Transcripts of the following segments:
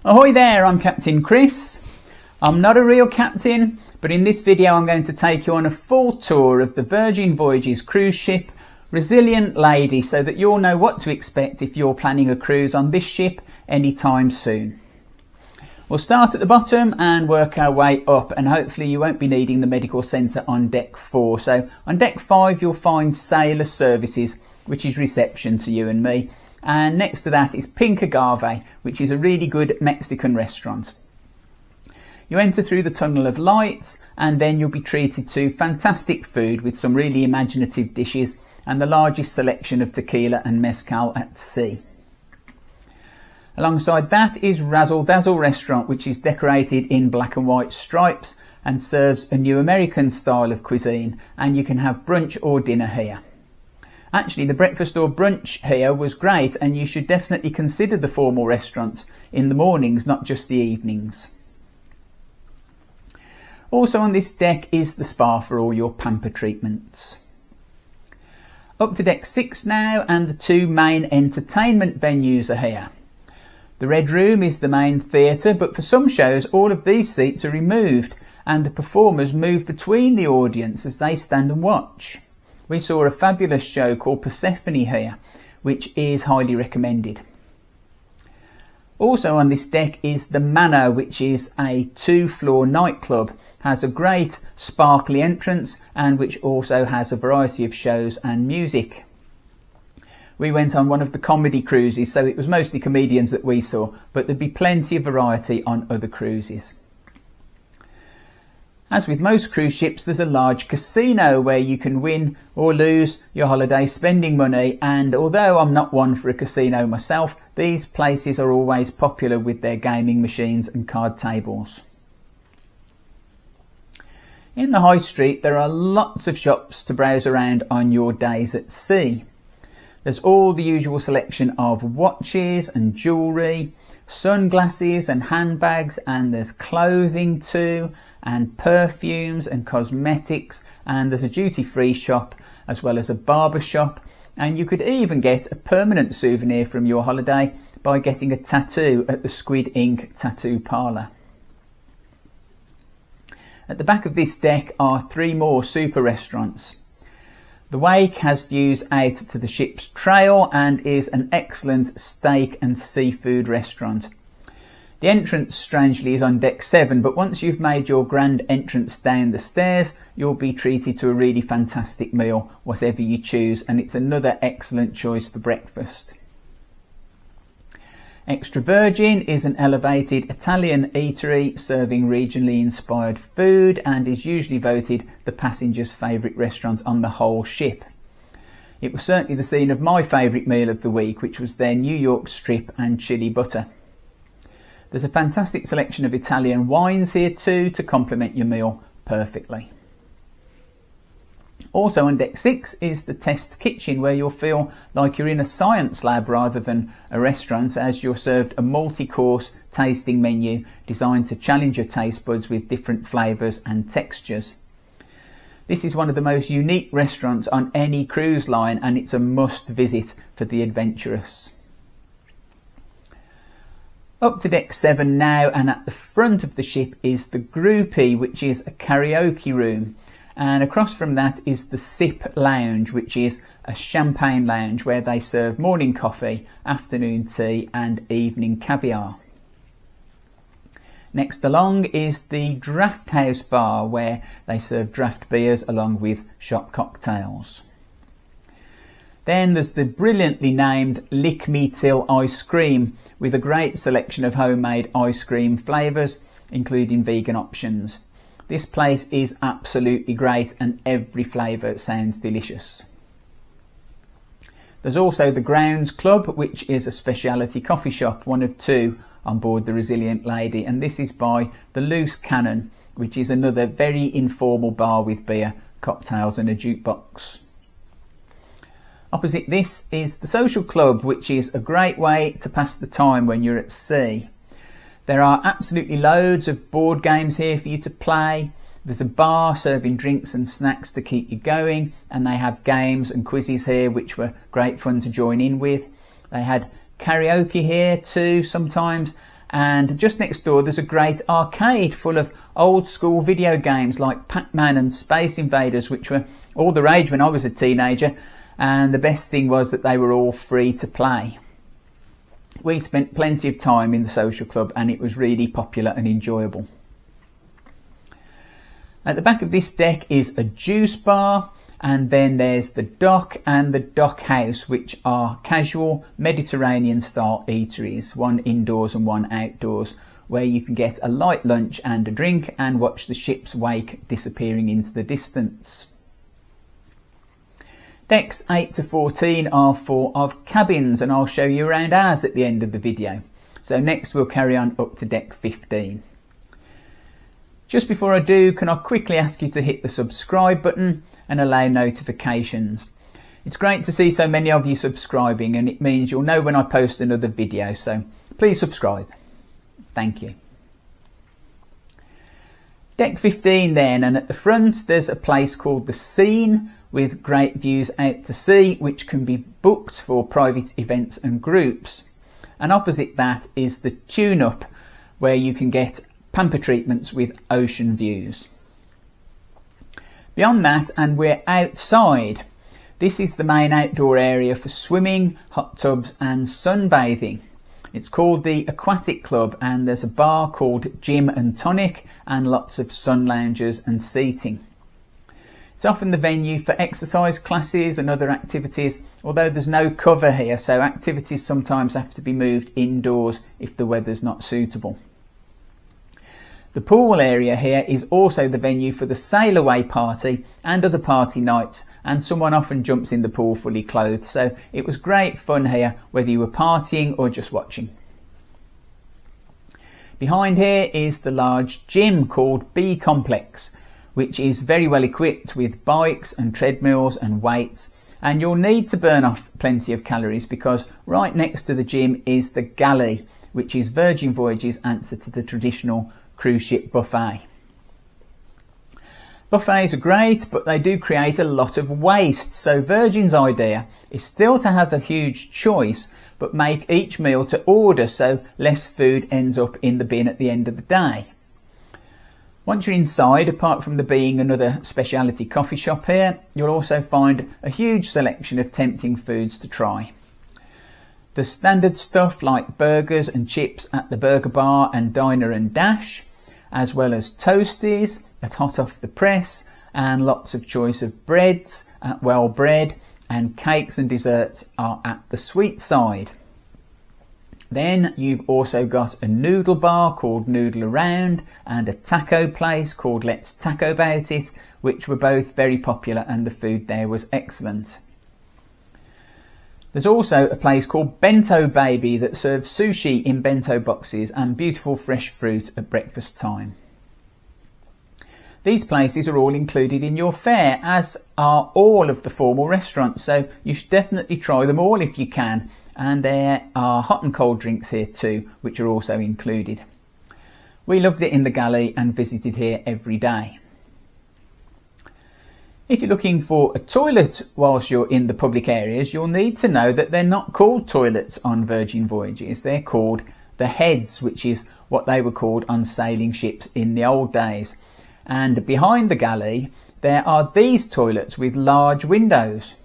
Ahoy there, I'm Captain Chris. I'm not a real captain, but in this video I'm going to take you on a full tour of the Virgin Voyages cruise ship Resilient Lady so that you'll know what to expect if you're planning a cruise on this ship anytime soon. We'll start at the bottom and work our way up, and hopefully you won't be needing the medical centre on deck 4. So on deck 5 you'll find Sailor Services, which is reception to you and me. And next to that is Pink Agave, which is a really good Mexican restaurant. You enter through the Tunnel of Lights and then you'll be treated to fantastic food with some really imaginative dishes and the largest selection of tequila and mezcal at sea. Alongside that is Razzle Dazzle Restaurant, which is decorated in black and white stripes and serves a new American style of cuisine, and you can have brunch or dinner here. Actually, the breakfast or brunch here was great, and you should definitely consider the formal restaurants in the mornings, not just the evenings. Also on this deck is the spa for all your pamper treatments. Up to deck 6 now, and the 2 main entertainment venues are here. The Red Room is the main theatre, but for some shows all of these seats are removed and the performers move between the audience as they stand and watch. We saw a fabulous show called Persephone here, which is highly recommended. Also on this deck is the Manor, which is a 2-floor nightclub, has a great sparkly entrance and which also has a variety of shows and music. We went on one of the comedy cruises, so it was mostly comedians that we saw, but there'd be plenty of variety on other cruises. As with most cruise ships, there's a large casino where you can win or lose your holiday spending money, and although I'm not one for a casino myself, these places are always popular with their gaming machines and card tables. In the high street there are lots of shops to browse around on your days at sea. There's all the usual selection of watches and jewellery, sunglasses and handbags, and there's clothing too, and perfumes and cosmetics, and there's a duty-free shop as well as a barber shop, and you could even get a permanent souvenir from your holiday by getting a tattoo at the Squid Ink Tattoo Parlour. At the back of this deck are 3 more super restaurants. The Wake has views out to the ship's trail and is an excellent steak and seafood restaurant. The entrance, strangely, is on deck 7, but once you've made your grand entrance down the stairs, you'll be treated to a really fantastic meal, whatever you choose, and it's another excellent choice for breakfast. Extra Virgin is an elevated Italian eatery serving regionally inspired food and is usually voted the passengers' favourite restaurant on the whole ship. It was certainly the scene of my favourite meal of the week, which was their New York strip and chili butter. There's a fantastic selection of Italian wines here too to complement your meal perfectly. Also on deck 6 is the test kitchen, where you'll feel like you're in a science lab rather than a restaurant, as you're served a multi-course tasting menu designed to challenge your taste buds with different flavours and textures. This is one of the most unique restaurants on any cruise line, and it's a must visit for the adventurous. Up to deck 7 now, and at the front of the ship is the Groupie, which is a karaoke room. And across from that is the Sip Lounge, which is a champagne lounge where they serve morning coffee, afternoon tea and evening caviar. Next along is the Draft House Bar, where they serve draft beers along with shop cocktails. Then there's the brilliantly named Lick Me Till Ice Cream, with a great selection of homemade ice cream flavours, including vegan options. This place is absolutely great and every flavour sounds delicious. There's also the Grounds Club, which is a specialty coffee shop, one of 2 on board the Resilient Lady, and this is by the Loose Cannon, which is another very informal bar with beer, cocktails and a jukebox. Opposite this is the Social Club, which is a great way to pass the time when you're at sea. There are absolutely loads of board games here for you to play. There's a bar serving drinks and snacks to keep you going, and they have games and quizzes here which were great fun to join in with. They had karaoke here too sometimes, And just next door there's a great arcade full of old school video games like Pac-Man and Space Invaders, which were all the rage when I was a teenager, and the best thing was that they were all free to play. We spent plenty of time in the social club and it was really popular and enjoyable. At the back of this deck is a juice bar, and then there's the dock and the dock house, which are casual Mediterranean style eateries, one indoors and one outdoors, where you can get a light lunch and a drink and watch the ship's wake disappearing into the distance. Decks 8 to 14 are full of cabins, and I'll show you around ours at the end of the video. So next we'll carry on up to deck 15. Just before I do, can I quickly ask you to hit the subscribe button and allow notifications. It's great to see so many of you subscribing, and it means you'll know when I post another video, so please subscribe. Thank you. Deck 15 then, and at the front there's a place called the Scene with great views out to sea, which can be booked for private events and groups. And opposite that is the Tune-Up, where you can get pamper treatments with ocean views. Beyond that, and we're outside, this is the main outdoor area for swimming, hot tubs and sunbathing. It's called the Aquatic Club, and there's a bar called Gym and Tonic and lots of sun loungers and seating. It's often the venue for exercise classes and other activities, although there's no cover here, so activities sometimes have to be moved indoors if the weather's not suitable. The pool area here is also the venue for the sail away party and other party nights, and someone often jumps in the pool fully clothed, so it was great fun here whether you were partying or just watching. Behind here is the large gym called B Complex, which is very well equipped with bikes and treadmills and weights, and you'll need to burn off plenty of calories because right next to the gym is the galley, which is Virgin Voyages' answer to the traditional cruise ship buffet. Buffets are great, but they do create a lot of waste, so Virgin's idea is still to have a huge choice but make each meal to order so less food ends up in the bin at the end of the day. Once you're inside, apart from there being another specialty coffee shop here, you'll also find a huge selection of tempting foods to try. The standard stuff like burgers and chips at the Burger Bar and Diner and Dash, as well as toasties at Hot Off the Press, and lots of choice of breads at Well Bread, and cakes and desserts are at the sweet side. Then you've also got a noodle bar called Noodle Around and a taco place called Let's Taco About It, which were both very popular and the food there was excellent. There's also a place called Bento Baby that serves sushi in bento boxes and beautiful fresh fruit at breakfast time. These places are all included in your fare, as are all of the formal restaurants, so you should definitely try them all if you can, and there are hot and cold drinks here too, which are also included. We loved it in the galley and visited here every day. If you're looking for a toilet whilst you're in the public areas, you'll need to know that they're not called toilets on Virgin Voyages. They're called the heads, which is what they were called on sailing ships in the old days. And behind the galley, there are these toilets with large windows.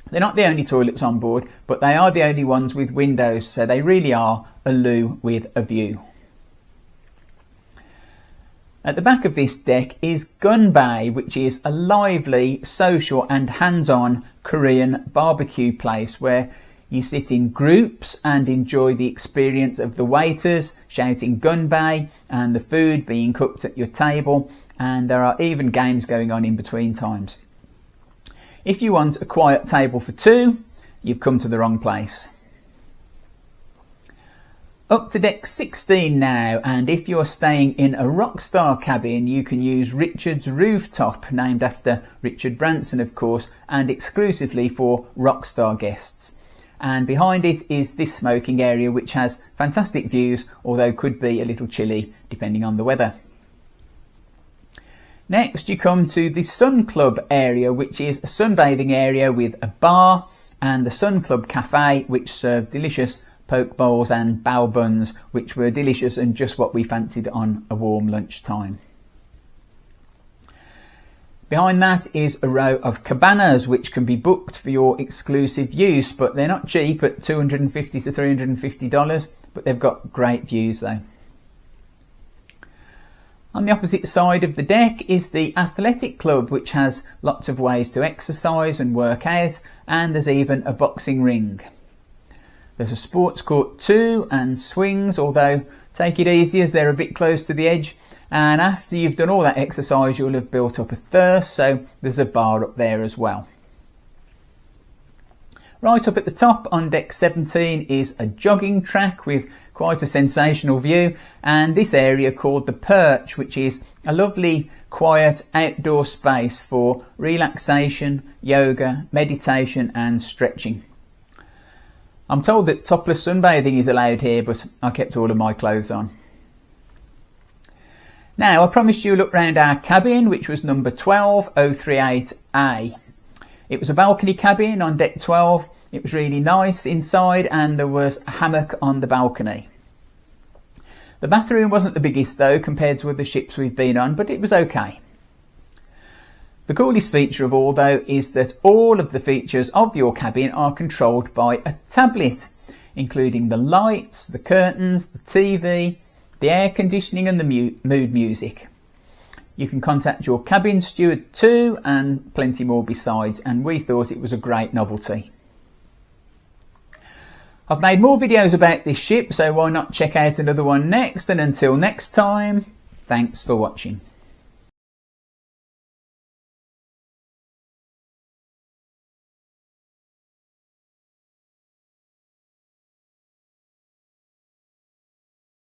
They're not the only toilets on board, but they are the only ones with windows, so they really are a loo with a view. At the back of this deck is Gun Bay, which is a lively, social and hands-on Korean barbecue place where you sit in groups and enjoy the experience of the waiters shouting Gun Bay and the food being cooked at your table, and there are even games going on in between times. If you want a quiet table for two, you've come to the wrong place. Up to deck 16 now, and if you're staying in a Rockstar cabin, you can use Richard's Rooftop, named after Richard Branson of course, and exclusively for Rockstar guests. And behind it is this smoking area, which has fantastic views, although could be a little chilly depending on the weather. Next you come to the Sun Club area, which is a sunbathing area with a bar, and the Sun Club Cafe, which serve delicious poke bowls and bao buns, which were delicious and just what we fancied on a warm lunchtime. Behind that is a row of cabanas which can be booked for your exclusive use, but they're not cheap at $250 to $350, but they've got great views though. On the opposite side of the deck is the athletic club, which has lots of ways to exercise and work out, and there's even a boxing ring. There's a sports court too and swings, although take it easy as they're a bit close to the edge, and after you've done all that exercise you'll have built up a thirst, so there's a bar up there as well. Right up at the top on deck 17 is a jogging track with quite a sensational view, and this area called the Perch, which is a lovely quiet outdoor space for relaxation, yoga, meditation and stretching. I'm told that topless sunbathing is allowed here, but I kept all of my clothes on. Now, I promised you a look round our cabin, which was number 12038A. It was a balcony cabin on deck 12. It was really nice inside and there was a hammock on the balcony. The bathroom wasn't the biggest though compared to other ships we've been on, but it was okay. The coolest feature of all though is that all of the features of your cabin are controlled by a tablet, including the lights, the curtains, the TV, the air conditioning and the mood music. You can contact your cabin steward too, and plenty more besides, and we thought it was a great novelty. I've made more videos about this ship, so why not check out another one next, and until next time, thanks for watching.